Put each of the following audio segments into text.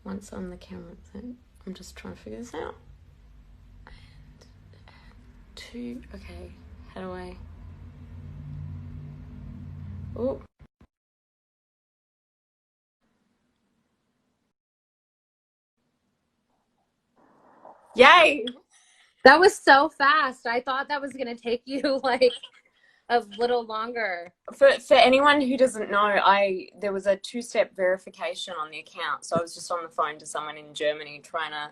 once on the camera thing, I'm just trying to figure this out. And add to, okay, how do I, oh. Yay! That was so fast. I thought that was going to take you like a little longer. For anyone who doesn't know, there was a 2-step verification on the account, so I was just on the phone to someone in Germany trying to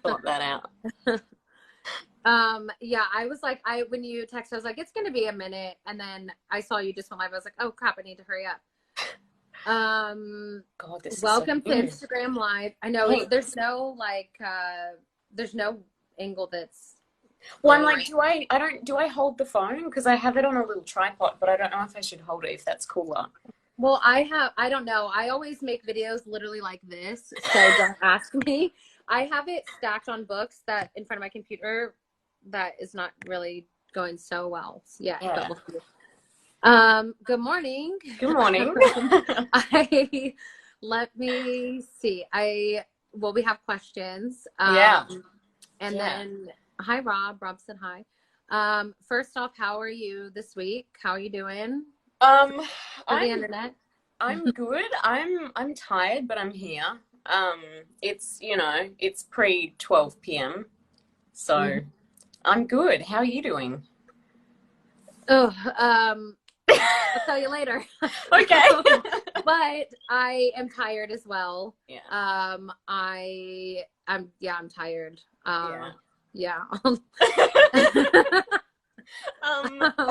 sort that out. Yeah, I was like, when you texted, I was like, it's going to be a minute, and then I saw you just went live. I was like, oh crap, I need to hurry up. God, this welcome is so to Instagram Live. I know there's no like there's no angle that's well, I'm like, do I hold the phone? Because I have it on a little tripod, but I don't know if I should hold it, if that's cooler. Well, I don't know. I always make videos literally like this, so don't ask me. I have it stacked on books that in front of my computer that is not really going so well yet. Yeah. But we'll see. Good morning. Good morning. Let me see. We have questions. Yeah. And then, hi, Rob. Rob said hi. First off, how are you this week? How are you doing? The internet. I'm good. I'm tired, but I'm here. It's, it's pre 12 p.m. So I'm good. How are you doing? Oh, I'll tell you later. Okay. But I am tired as well. Yeah. I'm tired. Yeah.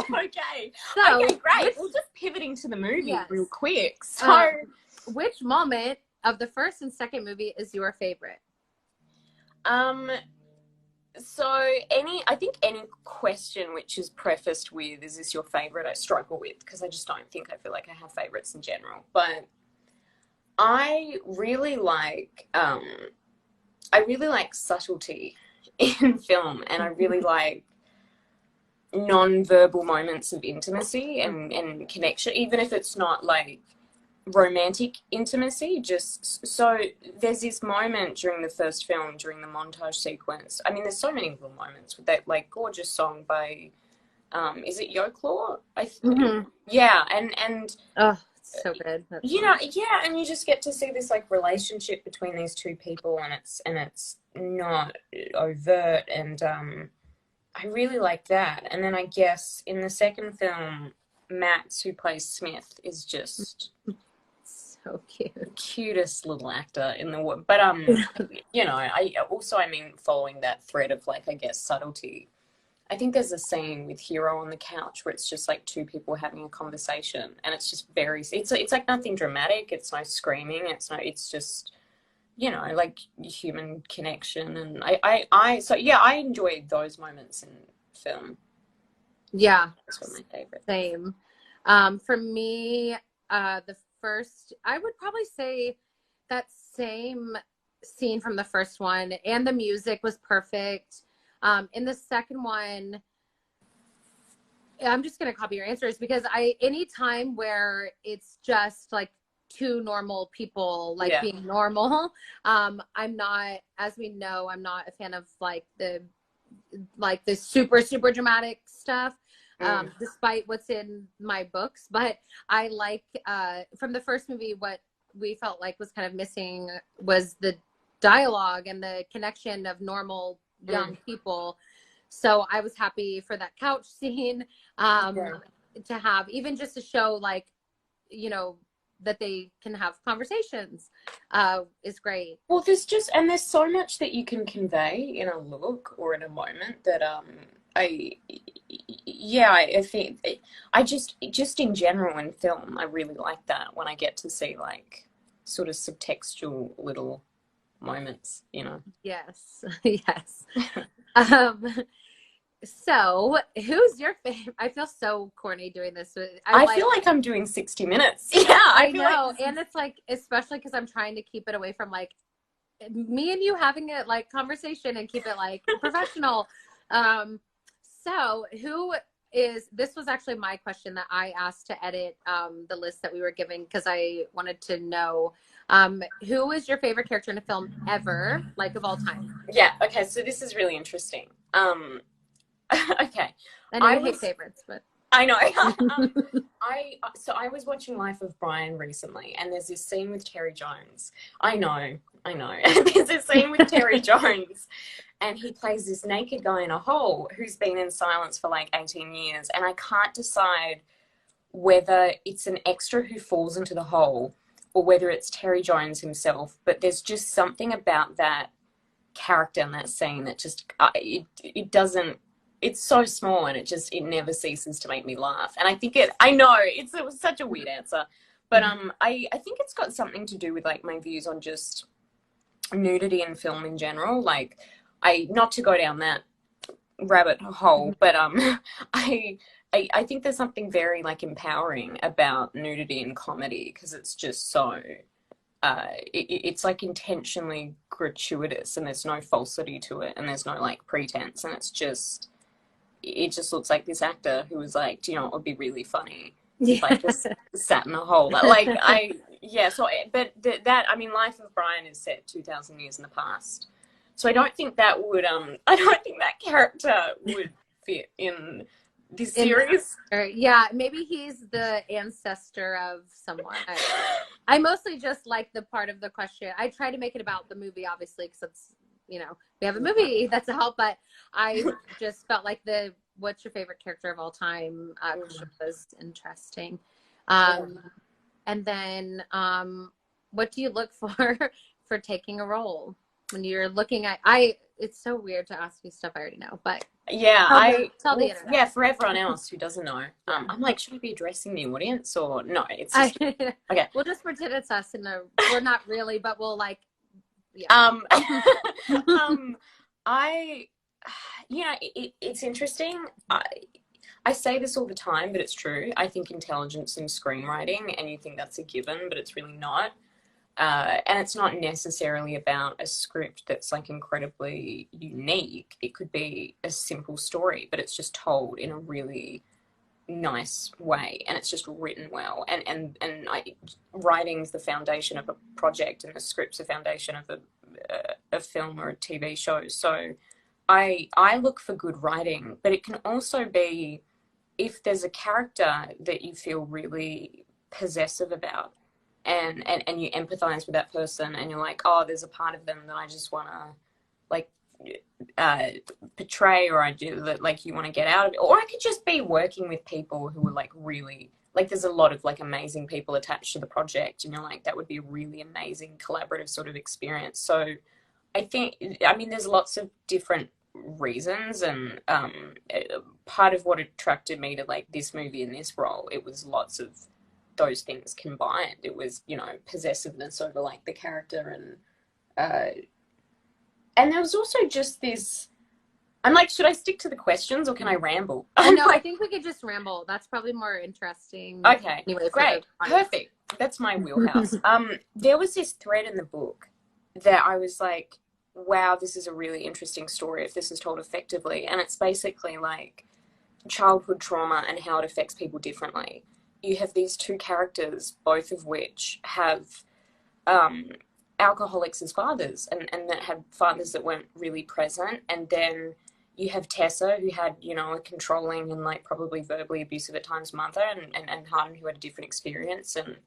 Okay. So, okay, great. Well, just pivoting to the movie real quick. So, which moment of the first and second movie is your favorite? So I think any question which is prefaced with, is this your favorite, I struggle with, because I just don't think I feel like I have favorites in general. But I really like subtlety in film, and I really like non-verbal moments of intimacy and connection, even if it's not like romantic intimacy. Just so there's this moment during the first film, during the montage sequence. I mean, there's so many little moments with that like gorgeous song by is it Yolklaw? I think. Yeah, and oh, it's so good. And you just get to see this like relationship between these two people, and it's not overt, and I really like that. And then I guess in the second film, Max, who plays Smith, is just so cute, cutest little actor in the world. But I mean, following that thread of like, I guess, subtlety, I think there's a scene with Hero on the couch where it's just like two people having a conversation, and it's just it's like nothing dramatic. It's no screaming. It's just, like human connection. And I enjoyed those moments in film. Yeah. That's one of my favorites. Same. For me, the first, I would probably say that same scene from the first one, and the music was perfect. In the second one, I'm just going to copy your answers, because any time where it's just like two normal people being normal, I'm not, as we know, I'm not a fan of like the super dramatic stuff, despite what's in my books. But I like from the first movie, what we felt like was kind of missing was the dialogue and the connection of normal young people. So I was happy for that couch scene, to have, even just to show like, that they can have conversations, is great. Well, there's so much that you can convey in a look or in a moment that I think I just in general in film, I really like that when I get to see like sort of subtextual little moments, Yes. Yes. So who's your favorite? I feel so corny doing this. I feel like I'm doing 60 Minutes. Yeah, I know. And it's like, especially because I'm trying to keep it away from like me and you having a like conversation and keep it like professional. So who this was actually my question that I asked to edit the list that we were giving, because I wanted to know who is your favorite character in a film ever, like of all time? Yeah, okay, so this is really interesting. Okay. I know you hate favorites, but I know. I was watching Life of Brian recently, and there's this scene with Terry Jones. I know. There's this scene with Terry Jones, and he plays this naked guy in a hole who's been in silence for like 18 years, and I can't decide whether it's an extra who falls into the hole or whether it's Terry Jones himself, but there's just something about that character in that scene that just, it doesn't, it's so small and it never ceases to make me laugh. And I know it was such a weird answer, but I think it's got something to do with like my views on just nudity in film in general. Like, not to go down that rabbit hole, but I think there's something very like empowering about nudity in comedy, because it's just so it's like intentionally gratuitous, and there's no falsity to it, and there's no like pretense, and it just looks like this actor who was like, do you know what would be really funny if I just sat in a hole? But Life of Brian is set 2,000 years in the past, so I don't think that character would fit in this series. Yeah, maybe he's the ancestor of someone. I mostly just like the part of the question. I try to make it about the movie, obviously, because it's, we have a movie that's a help, but I just felt like what's your favorite character of all time was interesting. And then what do you look for taking a role when you're looking at, it's so weird to ask you stuff I already know, but tell the internet. Yeah, for everyone else who doesn't know, I'm like, should I be addressing the audience or no? It's just, okay. We'll just pretend it's us, and we're not really, but we'll like, yeah. It's interesting. I say this all the time, but it's true. I think intelligence in screenwriting, and you think that's a given, but it's really not. And it's not necessarily about a script that's like incredibly unique. It could be a simple story, but it's just told in a really nice way, and it's just written well. And writing's the foundation of a project, and the script's the foundation of a film or a TV show. So I look for good writing, but it can also be if there's a character that you feel really possessive about, and you empathize with that person, and you're like, oh, there's a part of them that I just want to like portray, or I do that, like, you want to get out of it. Or I could just be working with people who are like really, like, there's a lot of like amazing people attached to the project, and you're like, that would be a really amazing collaborative sort of experience. So I think, there's lots of different reasons, and part of what attracted me to like this movie and this role, it was lots of those things combined. It was, possessiveness over like the character, and there was also just this, I'm like, should I stick to the questions or can I ramble? No, I think we could just ramble. That's probably more interesting. Okay, anyway, great, perfect. That's my wheelhouse. There was this thread in the book that I was like, wow, this is a really interesting story if this is told effectively. And it's basically like childhood trauma and how it affects people differently. You have these two characters, both of which have alcoholics as fathers, and that had fathers that weren't really present. And then you have Tessa, who had, a controlling and like probably verbally abusive at times mother, and Harden, who had a different experience, and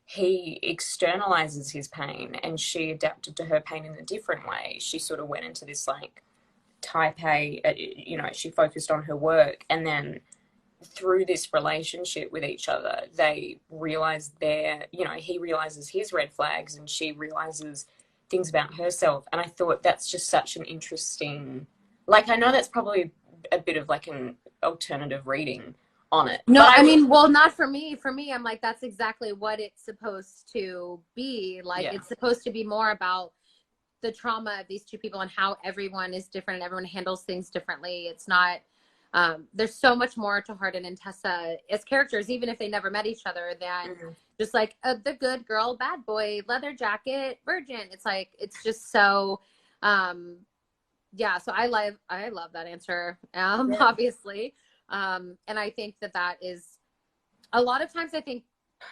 he externalizes his pain, and she adapted to her pain in a different way. She sort of went into this like type A, she focused on her work, and then through this relationship with each other, they realize he realizes his red flags, and she realizes things about herself. And I thought that's just such an interesting, like, I know that's probably a bit of like an alternative reading on it. No, well, not for me. For me, I'm like, that's exactly what it's supposed to be. Like, It's supposed to be more about the trauma of these two people and how everyone is different and everyone handles things differently. It's not, there's so much more to Harden and Tessa as characters, even if they never met each other, than just like the good girl, bad boy, leather jacket, virgin. It's like, it's just so, so I love that answer, obviously. And I think that is a lot of times, I think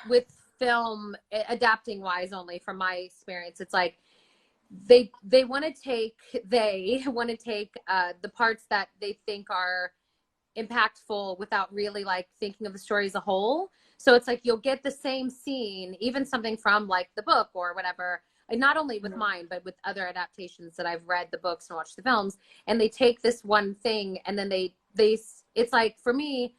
with film adapting wise, only from my experience, it's like they want to take the parts that they think are impactful without really like thinking of the story as a whole. So it's like you'll get the same scene, even something from like the book or whatever, and not only with mine but with other adaptations that I've read the books and watched the films, and they take this one thing and then they it's like, for me,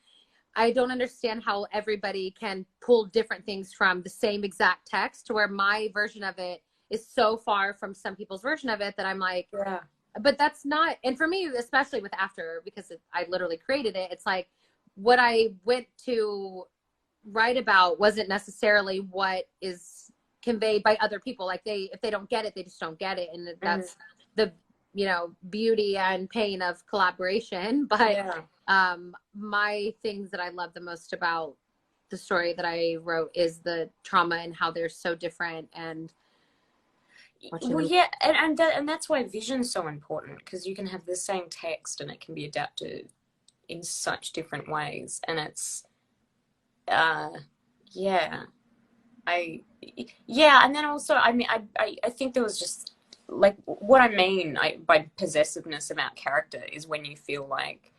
I don't understand how everybody can pull different things from the same exact text, to where my version of it is so far from some people's version of it that I'm like, Yeah. But that's not, and for me, especially with After, because I literally created it, it's like what I went to write about wasn't necessarily what is conveyed by other people. Like if they don't get it, they just don't get it. And that's the, beauty and pain of collaboration. But my things that I love the most about the story that I wrote is the trauma and how they're so different. And well, yeah, and that's why vision's so important, because you can have the same text and it can be adapted in such different ways. And it's and then also, I mean, I think there was just like, what I mean by possessiveness about character is when you feel like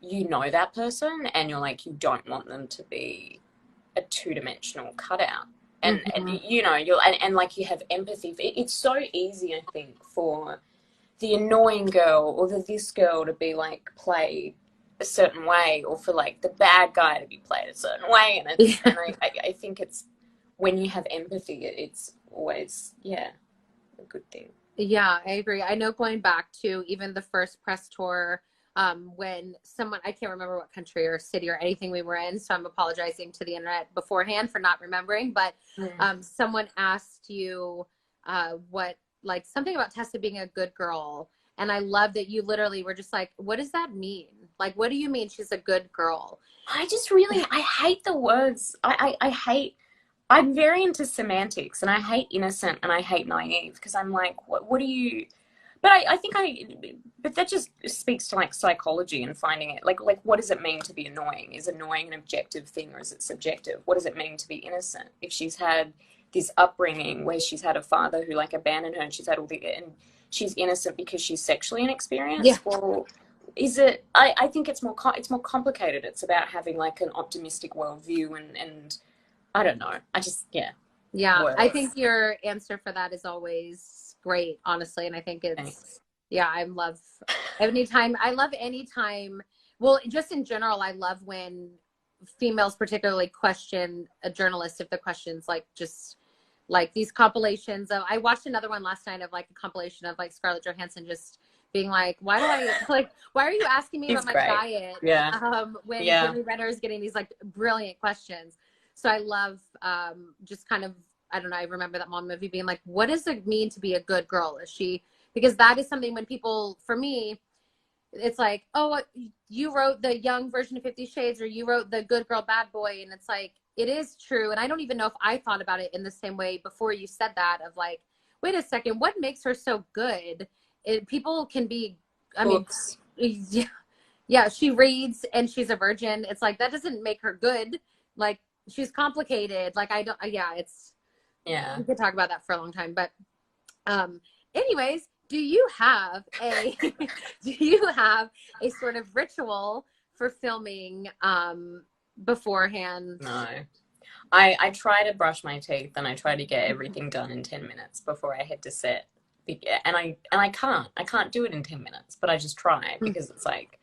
you know that person and you're like, you don't want them to be a two-dimensional cutout. And, and like you have empathy. It's so easy, I think, for the annoying girl or this girl to be like played a certain way, or for like the bad guy to be played a certain way. And I think it's, when you have empathy, it's always a good thing. Yeah, I agree. I know, going back to even the first press tour, when someone, I can't remember what country or city or anything we were in, so I'm apologizing to the internet beforehand for not remembering, but someone asked you what, like, something about Tessa being a good girl, and I love that you literally were just like, what does that mean? Like, what do you mean she's a good girl? I hate the words. I'm very into semantics, and I hate innocent and I hate naive, because I'm like, what do you... But but that just speaks to like psychology and finding it, like what does it mean to be annoying? Is annoying an objective thing, or is it subjective? What does it mean to be innocent? If she's had this upbringing where she's had a father who like abandoned her, and she's had and she's innocent because she's sexually inexperienced, or is it? I think it's more complicated. It's about having like an optimistic worldview, and I don't know. I just words. I think your answer for that is always great, honestly, and I think it's I love anytime, well, just in general, I love when females particularly question a journalist, if the question's like, just like these compilations of, I watched another one last night of like a compilation of like Scarlett Johansson just being like, why are you asking me about my diet when Jeremy Renner is getting these like brilliant questions. So I love just kind of, I don't know, I remember that mom movie being like, what does it mean to be a good girl? Is she, because that is something when people, for me, it's like, oh, you wrote the young version of 50 Shades, or you wrote the good girl, bad boy. And it's like, it is true. And I don't even know if I thought about it in the same way before you said that, of like, wait a second, what makes her so good? People can be, I mean, she reads and she's a virgin. It's like, that doesn't make her good. Like, she's complicated. Like, I don't, we could talk about that for a long time, but anyways, do you have a sort of ritual for filming beforehand? No, I try to brush my teeth, and I try to get everything done in 10 minutes before I head to set, and I can't do it in 10 minutes, but I just try, because it's like,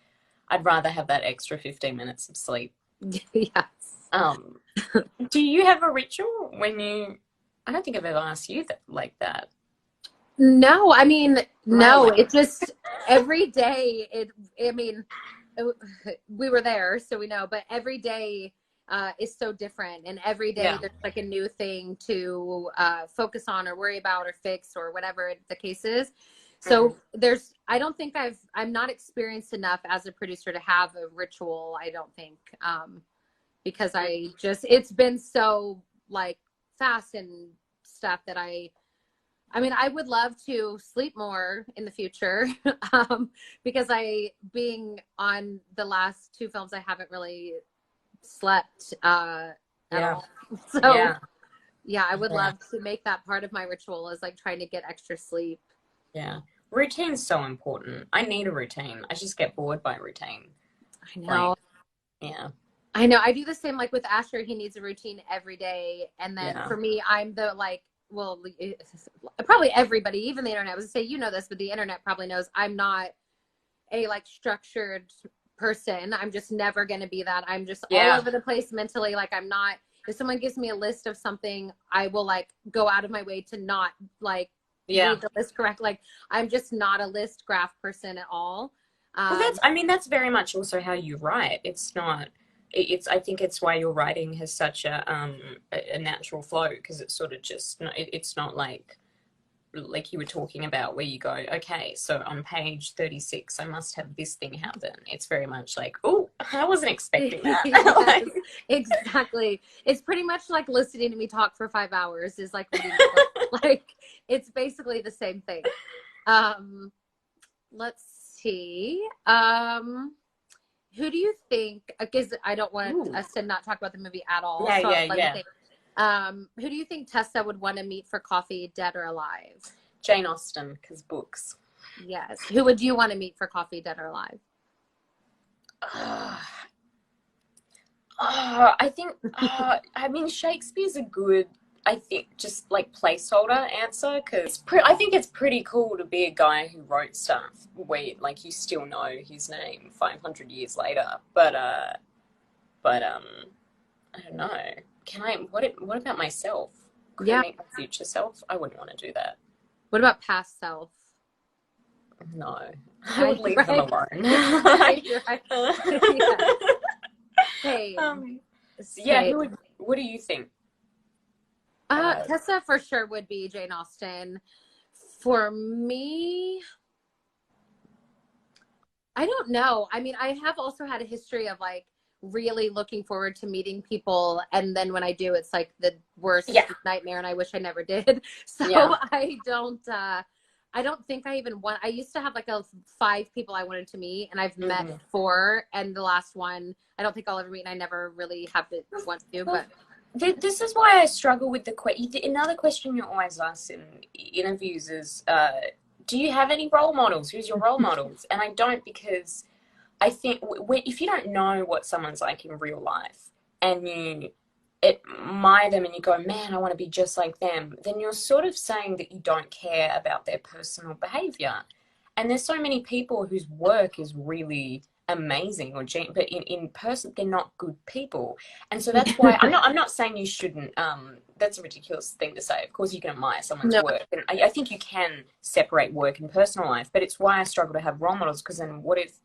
I'd rather have that extra 15 minutes of sleep. Yes. Do you have a ritual when you... I don't think I've ever asked you that, like that. No, I mean, no, it just, every day, we were there, so we know, but every day is so different, and every day there's like a new thing to focus on or worry about or fix or whatever the case is. So I don't think I'm not experienced enough as a producer to have a ritual, I don't think, because it's been so like fast and stuff that I mean, I would love to sleep more in the future, because being on the last two films, I haven't really slept at all. So yeah, I would love to make that part of my ritual, is like trying to get extra sleep. Yeah. Routine's so important. I need a routine. I just get bored by routine. I know. Yeah. I know. I do the same, like with Asher, he needs a routine every day. And then for me, I'm the like, well, probably everybody, even the internet, I was say, you know this, but the internet probably knows I'm not a like structured person. I'm just never going to be that. I'm just all over the place mentally. Like I'm not, if someone gives me a list of something, I will like go out of my way to not like read the list correct. Like I'm just not a list graph person at all. Well, that's very much also how you write. It's not, I think it's why your writing has such a natural flow, because it's sort of just, it's not like you were talking about where you go, okay, so on page 36, I must have this thing happen. It's very much like, oh, I wasn't expecting that. Yes, exactly. It's pretty much like listening to me talk for 5 hours is like reading a book. Like it's basically the same thing. Let's see. Who do you think, because I don't want us to not talk about the movie at all. Who do you think Tessa would want to meet for coffee, dead or alive? Jane Austen, because books. Yes. Who would you want to meet for coffee, dead or alive? I think, I mean, Shakespeare's a good, I think, just like placeholder answer, because I think it's pretty cool to be a guy who wrote stuff where like you still know his name 500 years later. But I don't know. What about myself? Could I meet my future self? I wouldn't want to do that. What about past self? No, I would leave them alone. Hey, what do you think? Tessa for sure would be Jane Austen. For me, I don't know. I mean, I have also had a history of like really looking forward to meeting people, and then when I do, it's like the worst nightmare, and I wish I never did. So I don't think I even want. I used to have like 5 people I wanted to meet, and I've met 4, and the last one I don't think I'll ever meet, and I never really have to want to. But this is why I struggle with another question you always ask in interviews is, do you have any role models? Who's your role models? And I don't, because I think if you don't know what someone's like in real life and you admire them and you go, man, I want to be just like them, then you're sort of saying that you don't care about their personal behavior. And there's so many people whose work is really amazing, but in person they're not good people. And so that's why I'm not saying you shouldn't. That's a ridiculous thing to say. Of course you can admire someone's work, and I think you can separate work and personal life. But it's why I struggle to have role models, because then what if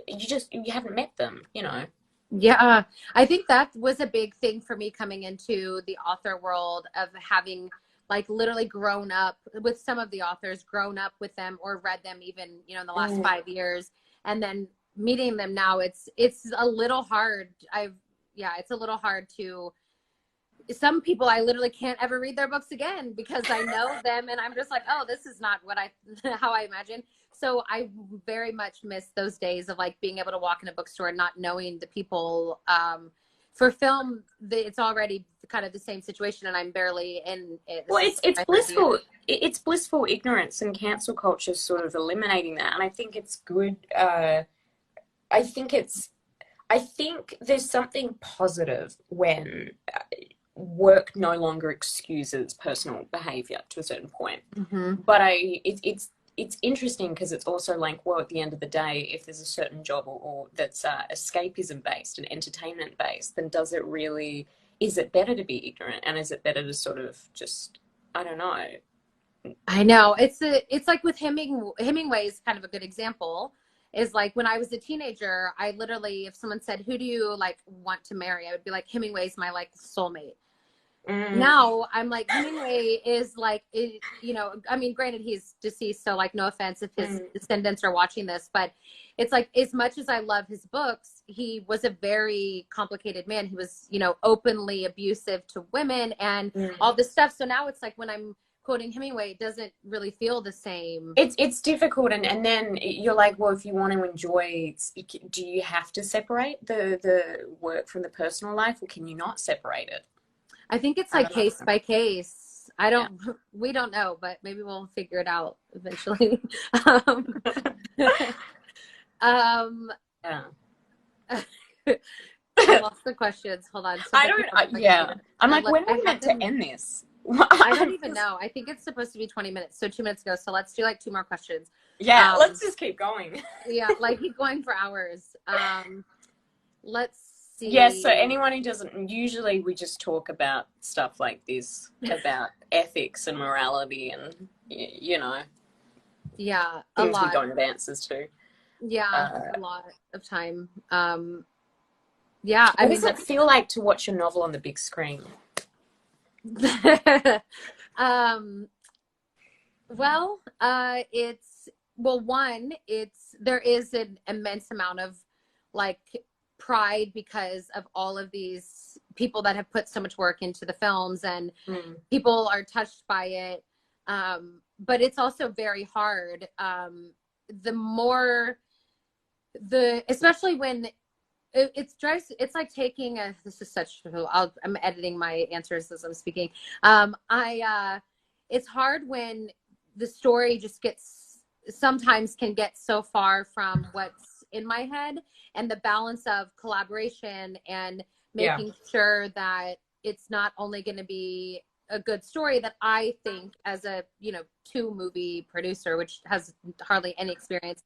you haven't met them, you know? Yeah, I think that was a big thing for me coming into the author world, of having like literally grown up with some of the authors, grown up with them or read them even, you know, in the last 5 years, and then meeting them now, it's a little hard. It's a little hard to, some people I literally can't ever read their books again because I know them and I'm just like, oh, this is not what how I imagine. So I very much miss those days of like being able to walk in a bookstore and not knowing the people. For film, it's already kind of the same situation, and I'm barely in it. Well, it's blissful. It's blissful ignorance, and cancel culture is sort of eliminating that. And I think it's good. I think there's something positive when work no longer excuses personal behavior to a certain point. But it's interesting because it's also like, well, at the end of the day, if there's a certain job or that's escapism based and entertainment based, then is it better to be ignorant, and is it better to sort of just, I don't know. I know it's like with Hemingway is kind of a good example. Is like when I was a teenager, I literally, if someone said, who do you like want to marry? I would be like, Hemingway's my like soulmate. Now I'm like, Hemingway is like, you know, I mean, granted he's deceased, so like no offense if his descendants are watching this, but it's like, as much as I love his books, he was a very complicated man. He was, you know, openly abusive to women and all this stuff. So now it's like when I'm quoting Hemingway, doesn't really feel the same. It's difficult, and then you're like, well, if you want to enjoy, do you have to separate the work from the personal life, or can you not separate it? I think it's like case by case. We don't know, but maybe we'll figure it out eventually. Yeah. I lost the questions. Hold on. I don't. I'm like, when are we meant to end this? I don't even know. I think it's supposed to be 20 minutes, so 2 minutes ago. So let's do like 2 more questions. Yeah, let's just keep going. Yeah, like keep going for hours. Let's see. Yes, so anyone who doesn't, usually we just talk about stuff like this, about ethics and morality and, you know. Yeah, a lot. Things we don't have answers to. Yeah, a lot of time. What does it feel like to watch a novel on the big screen? There is an immense amount of like pride because of all of these people that have put so much work into the films, and people are touched by it. But it's also very hard. Especially when it's like taking I'm editing my answers as I'm speaking. It's hard when the story just sometimes can get so far from what's in my head, and the balance of collaboration and making sure that it's not only going to be a good story that I think as a 2-movie producer, which has hardly any experience,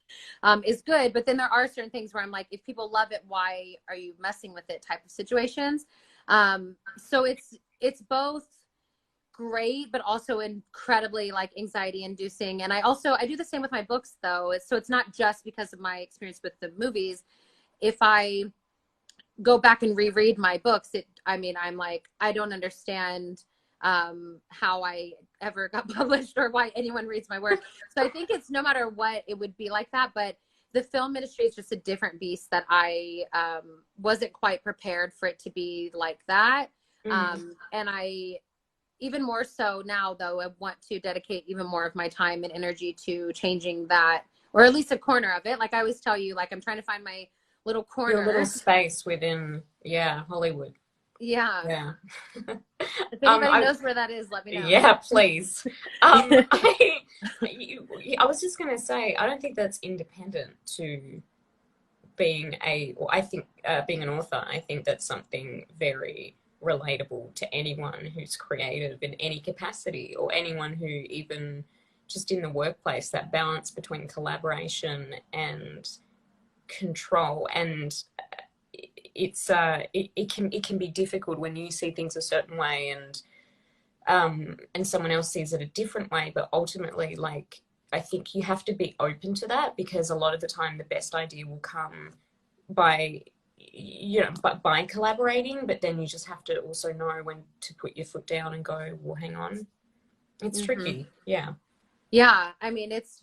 is good. But then there are certain things where I'm like, if people love it, why are you messing with it type of situations. So it's both great, but also incredibly like anxiety inducing. And I do the same with my books though. So it's not just because of my experience with the movies. If I go back and reread my books, I'm like, I don't understand how I ever got published or why anyone reads my work. So I think it's no matter what, it would be like that. But the film industry is just a different beast that I wasn't quite prepared for it to be like that. And I, even more so now though, I want to dedicate even more of my time and energy to changing that, or at least a corner of it. Like I always tell you, like I'm trying to find my little corner. Your little space within, Hollywood. Yeah. If anybody knows where that is, let me know. Yeah, please. I was just going to say, I don't think that's independent to being being an author. I think that's something very relatable to anyone who's creative in any capacity, or anyone who even just in the workplace, that balance between collaboration and control. And it can be difficult when you see things a certain way and someone else sees it a different way. But ultimately, like, I think you have to be open to that, because a lot of the time the best idea will come by collaborating, but then you just have to also know when to put your foot down and go, well, hang on, it's tricky. Yeah, I mean, it's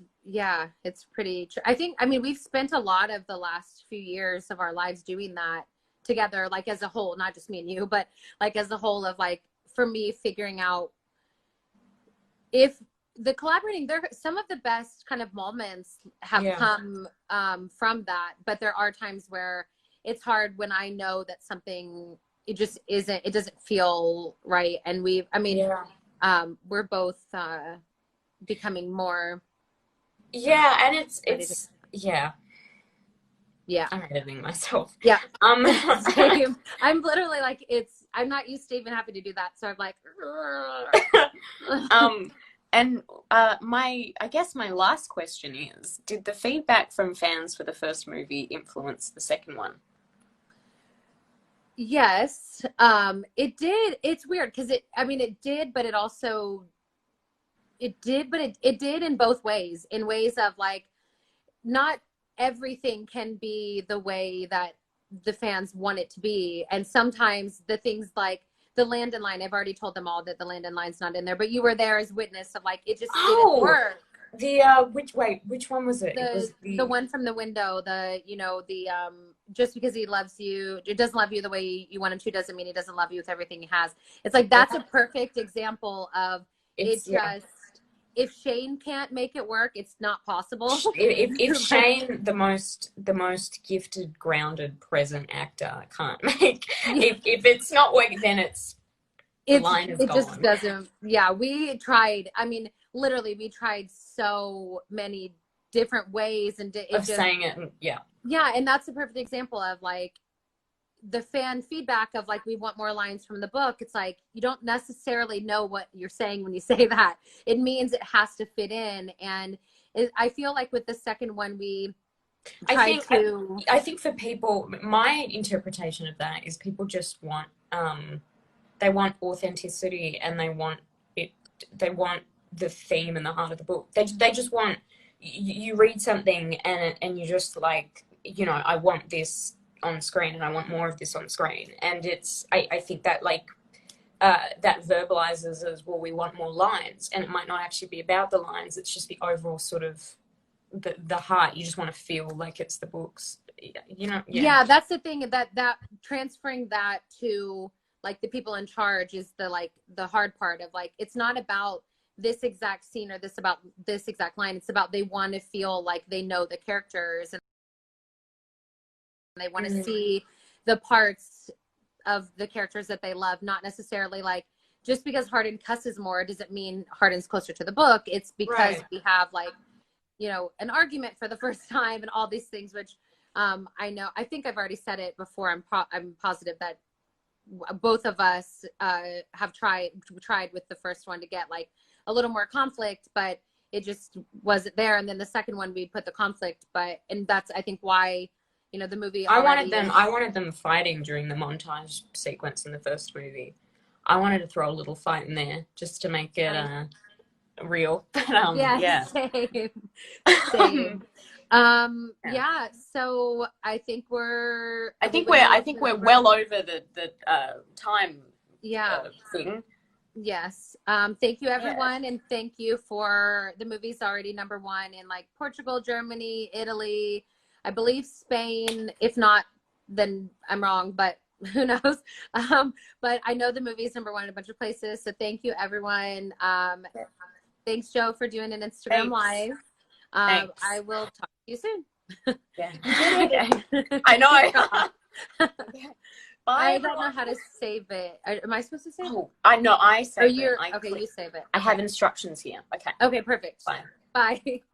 pretty I think, we've spent a lot of the last few years of our lives doing that together, like as a whole, not just me and you, but like as a whole, of like, for me, figuring out if the collaborating, some of the best kind of moments have come from that, but there are times where it's hard when I know that something, it doesn't feel right. And we're both becoming more. Yeah. And it's I'm editing myself. Yeah. Same. I'm literally like, I'm not used to even having to do that. So I'm like, and I guess my last question is, did the feedback from fans for the first movie influence the second one? Yes, it did. It's weird because it did, but it did in both ways, in ways of like, not everything can be the way that the fans want it to be. And sometimes the things like the land and line, I've already told them all that the land and line's not in there, but you were there as witness of like, it just didn't work. Which one was it? The one from the window, just because he loves you, it doesn't love you the way you want him to, doesn't mean he doesn't love you with everything he has. It's like, that's a perfect example of, It's, if Shane can't make it work, it's not possible. If Shane, the most gifted, grounded, present actor, can't make, if it's not working, then the line is gone. Just doesn't. Yeah, we tried. I mean, literally, we tried so many different ways and saying it. And, yeah, and that's a perfect example of like the fan feedback of like, we want more lines from the book. It's like, you don't necessarily know what you're saying when you say that. It means it has to fit in. And I feel like with the second one, I think for people, my interpretation of that is people just want, they want authenticity, and they want the theme and the heart of the book. They just want, you read something and you just like, you know, I want this on screen, and I want more of this on screen. And I think that like that verbalizes as well, we want more lines, and it might not actually be about the lines, it's just the overall sort of the heart. You just want to feel like it's the books, you know. Yeah, that's the thing, that transferring that to like the people in charge is the hard part of like, it's not about this exact scene or about this exact line. It's about, they want to feel like they know the characters, and they want to see the parts of the characters that they love, not necessarily like, just because Hardin cusses more doesn't mean Hardin's closer to the book. It's because we have like, you know, an argument for the first time and all these things, which I think I've already said it before. I'm positive that both of us have tried with the first one to get like a little more conflict, but it just wasn't there. And then the second one, we put the conflict, and that's, I think, why, you know, the movie. I wanted them fighting during the montage sequence in the first movie. I wanted to throw a little fight in there just to make it real. But, same. So I think we're well over the time thing. Yes. Thank you, everyone, and thank you for the movies already #1 in like Portugal, Germany, Italy, I believe Spain. If not, then I'm wrong, but who knows? But I know the movie's #1 in a bunch of places. So thank you, everyone. Thanks, Joe, for doing an Instagram Live. I will talk to you soon. I know. I don't know how to save it. Am I supposed to save it? I know. I save it. Okay, you save it. I have instructions here. Okay. Okay, perfect. Bye. Bye.